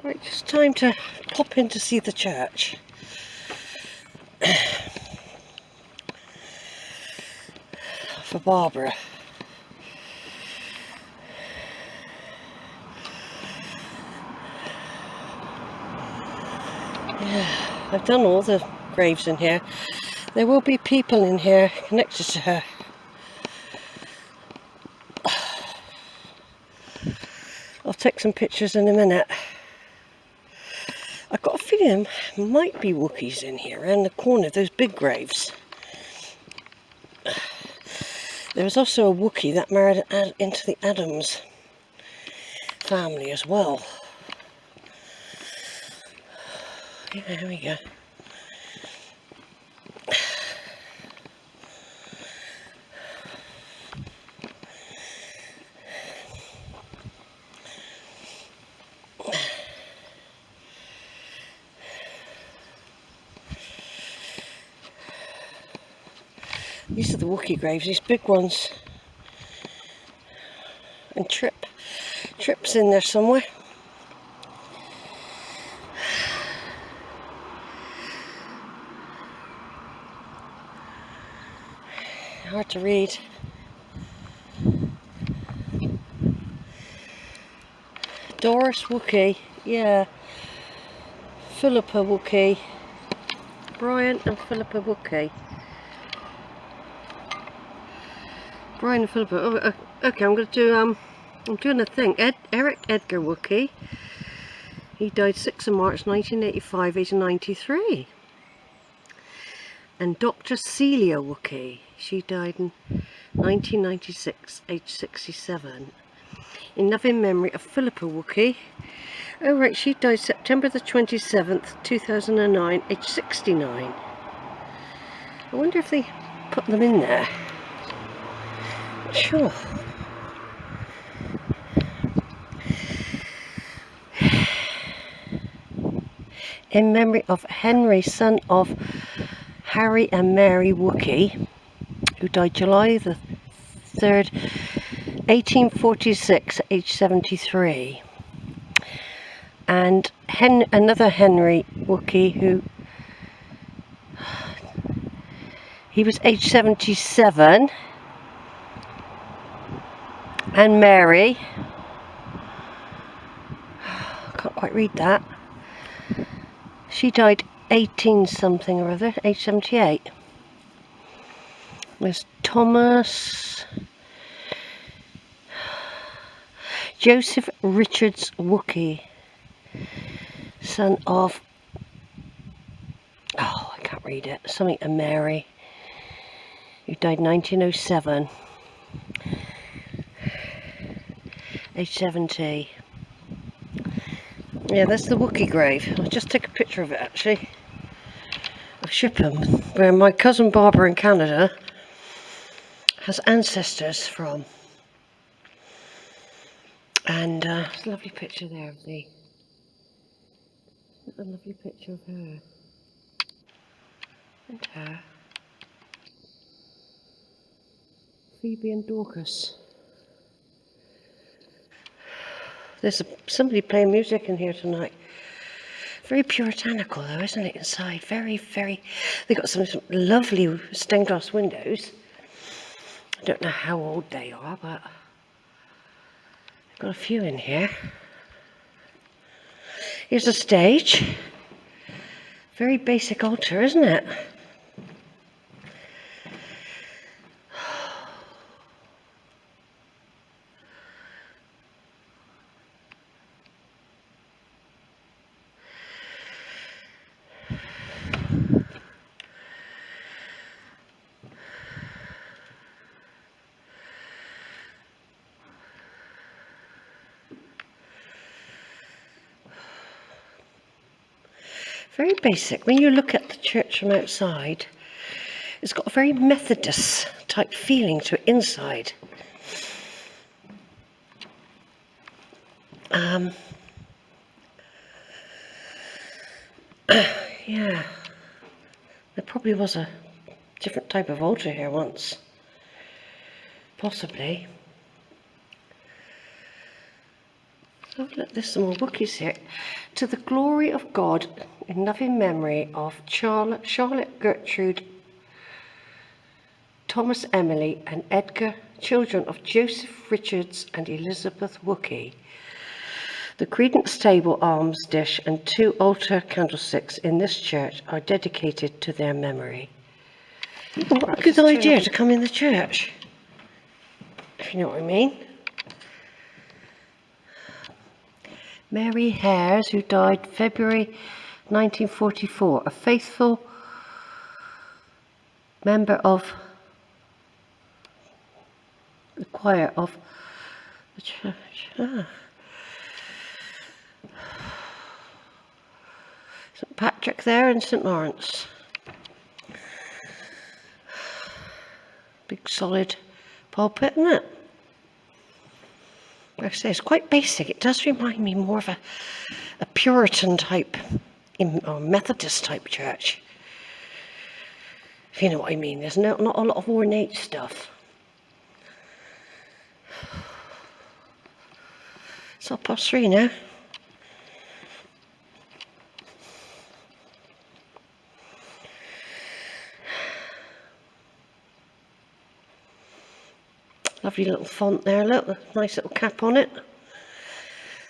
Right, just time to pop in to see the church. For Barbara. Yeah, I've done all the graves in here. There will be people in here connected to her. I'll take some pictures in a minute. I've got a feeling there might be Wookiees in here around the corner, those big graves. There was also a Wookiee that married into the Adams family as well. Yeah, here we go. These are the Wookiee graves, these big ones. And Trip's in there somewhere. Hard to read. Doris Wookiee, yeah. Philippa Wookiee. Brian and Philippa Wookiee. Brian and Philippa. Oh, okay, I'm going to do. I'm doing a thing. Eric Edgar Wookiee. He died 6th of March 1985, age 93. And Dr. Celia Wookiee. She died in 1996, age 67. In loving memory of Philippa Wookiee. Oh right, she died September the 27th, 2009, age 69. I wonder if they put them in there. Sure. In memory of Henry, son of Harry and Mary Wookiee, who died July the 3rd, 1846, age 73. And another Henry Wookiee, who he was age 77. And Mary, can't quite read that, she died 18 something or other, age 78. There's Thomas Joseph Richards Wookiee, son of, oh I can't read it, something to Mary, who died 1907, age 70. Yeah, that's the Wookiee grave. I'll just take a picture of it actually, of Shipham, where my cousin Barbara in Canada has ancestors from. And there's a lovely picture there of a lovely picture of her and her. Phoebe and Dorcas. There's somebody playing music in here tonight. Very puritanical though, isn't it, inside? Very, very... They've got some lovely stained glass windows. I don't know how old they are, but they've got a few in here. Here's a stage. Very basic altar, isn't it? Very basic. When you look at the church from outside, it's got a very Methodist type feeling to it inside. Yeah, there probably was a different type of altar here once. Possibly. Oh look, there's some more Wookiees here. To the glory of God, in loving memory of Charlotte Gertrude, Thomas Emily and Edgar, children of Joseph Richards and Elizabeth Wookie. The credence table, alms dish and 2 altar candlesticks in this church are dedicated to their memory. What a good idea to come in the church, if you know what I mean. Mary Hares, who died February 1944, a faithful member of the choir of the church. St Patrick there in St Lawrence. Big solid pulpit, isn't it? Like I say, it's quite basic. It does remind me more of a Puritan type or Methodist type church, if you know what I mean. There's not a lot of ornate stuff. It's 3:30 now. Lovely little font there, look, nice little cap on it.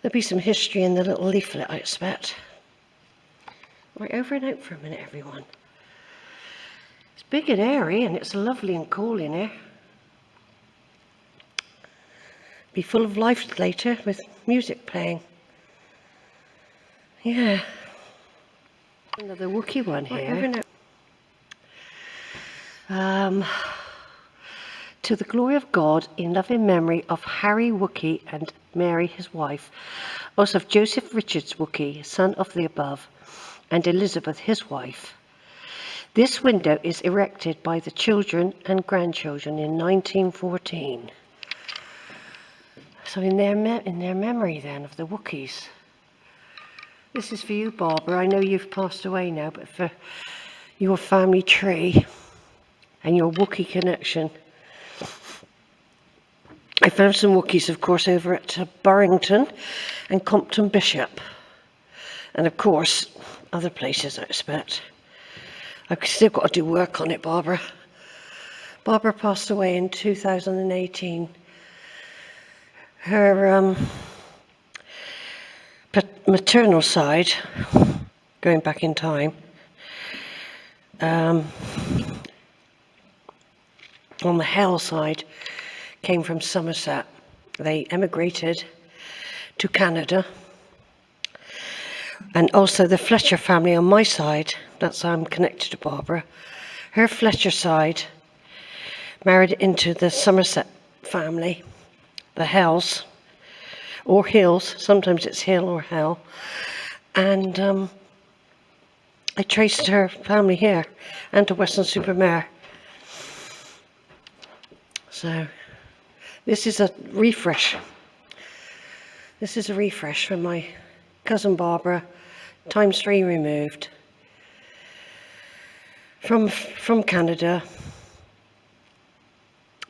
There'll be some history in the little leaflet, I expect. Right, over and out for a minute, everyone. It's big and airy, and it's lovely and cool in here. Be full of life later with music playing. Yeah. Another Wookiee one here. Right, to the glory of God, in loving memory of Harry Wookie and Mary his wife, also of Joseph Richards Wookie, son of the above, and Elizabeth his wife. This window is erected by the children and grandchildren in 1914. So in their memory then of the Wookiees. This is for you, Barbara. I know you've passed away now, but for your family tree and your Wookiee connection. I found some Wookiees, of course, over at Burrington and Compton Bishop. And, of course, other places, I expect. I've still got to do work on it, Barbara. Barbara passed away in 2018. Her maternal side, going back in time, on the Hell side, came from Somerset. They emigrated to Canada. And also the Fletcher family on my side, that's how I'm connected to Barbara. Her Fletcher side married into the Somerset family, the Hells, or Hills, sometimes it's Hill or Hell. And I traced her family here and to Weston-super-Mare. So this is a refresh. This is a refresh from my cousin Barbara, ×3 removed, from Canada,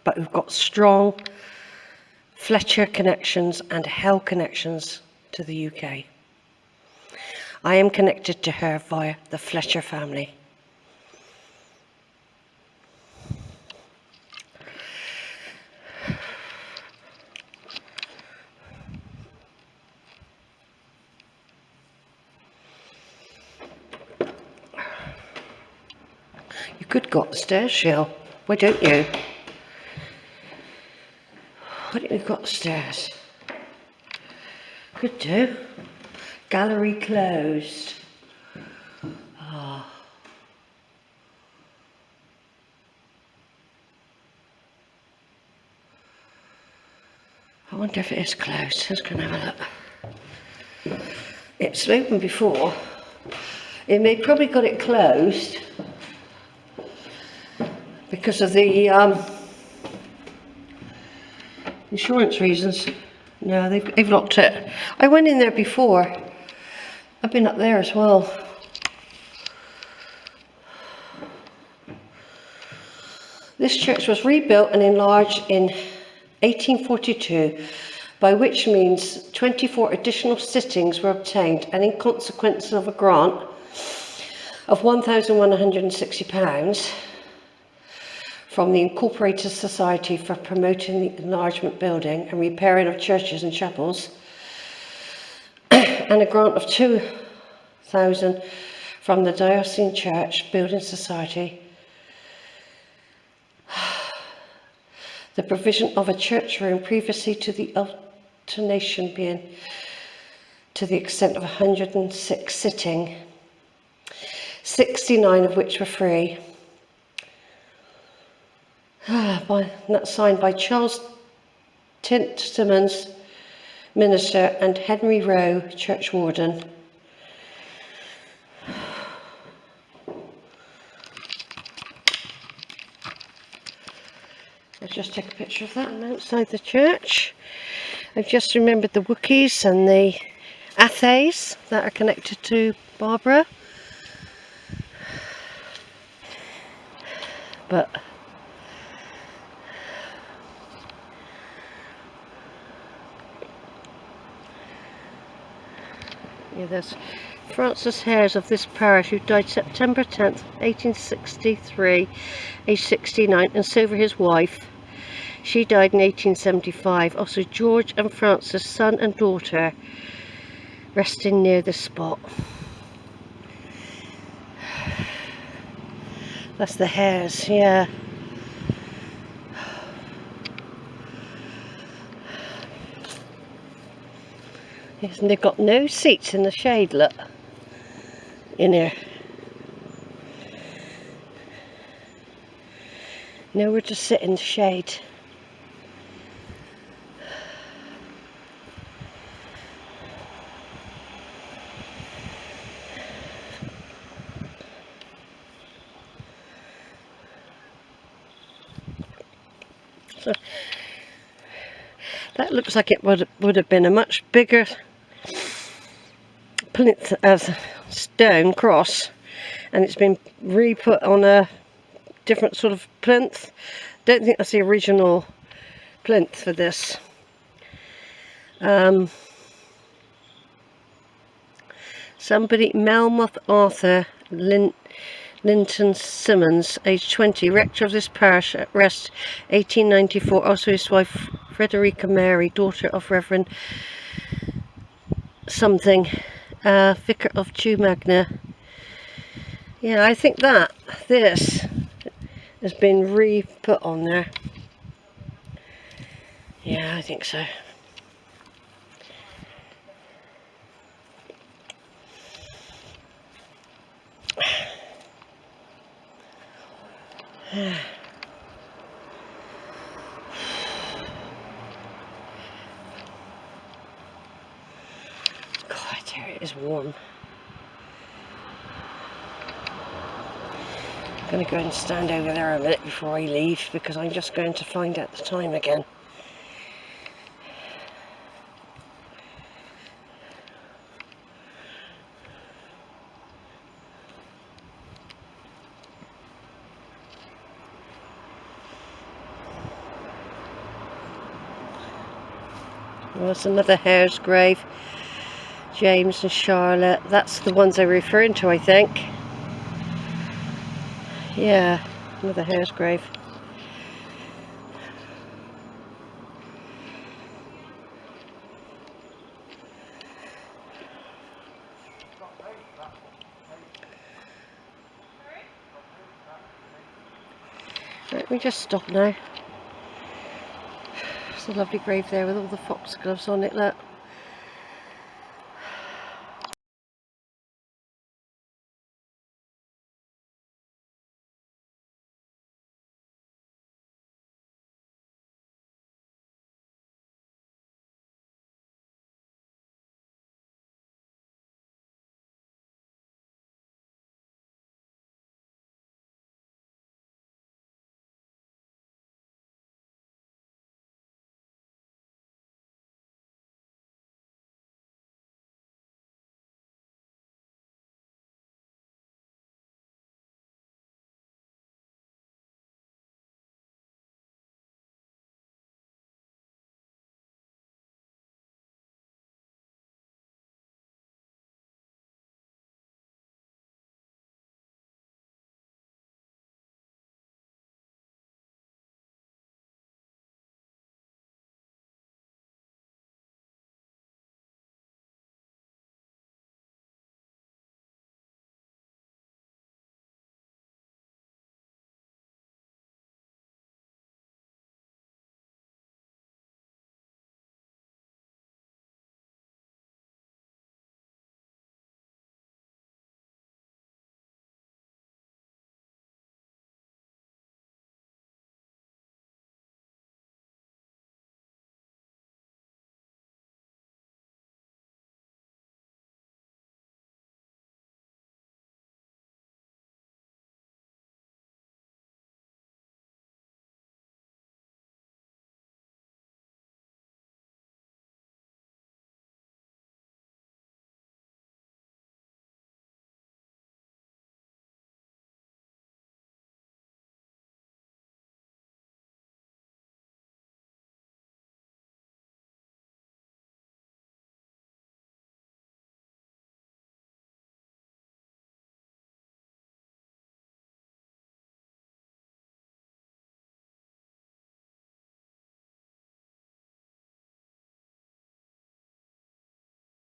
but we've got strong Fletcher connections and Hell connections to the UK. I am connected to her via the Fletcher family. You could go up the stairs, Shell. Why don't you? Why don't you go up the stairs? Could do. Gallery closed. Oh. I wonder if it is closed. Let's go and have a look. It's open before. It may probably got it closed because of the insurance reasons. No, they've locked it. I went in there before. I've been up there as well. This church was rebuilt and enlarged in 1842 by which means 24 additional sittings were obtained, and in consequence of a grant of £1,160 from the Incorporated Society for Promoting the Enlargement, Building and Repairing of Churches and Chapels, and a grant of £2,000 from the Diocesan Church Building Society, the provision of a church room previously to the alternation being to the extent of 106 sitting, 69 of which were free. That's signed by Charles Simmons, minister, and Henry Rowe, church warden. Let's just take a picture of that. I'm outside the church. I've just remembered the Wookiees and the Athays that are connected to Barbara. But yeah, there's Francis Hares of this parish, who died September 10th, 1863, aged 69, and so for his wife. She died in 1875. Also George and Francis, son and daughter, resting near the spot. That's the Hares, yeah. Yes, and they've got no seats in the shade, look. In here. Nowhere to sit in the shade. So that looks like it would have been a much bigger plinth as stone cross, and it's been re-put on a different sort of plinth. Don't think that's the original plinth for this. Somebody, Melmoth Arthur Linton Simmons, aged 20, rector of this parish at Rest, 1894. Also his wife Frederica Mary, daughter of Reverend something, vicar of Chew Magna. Yeah, I think that this has been re-put on there. Yeah, I think so. God, here it is warm. I'm going to go and stand over there a minute before I leave, because I'm just going to find out the time again. Well, that's another Hare's grave. James and Charlotte. That's the ones I'm referring to, I think. Yeah, another Hare's grave. Let me just stop now. It's a lovely grave there with all the foxgloves on it, look.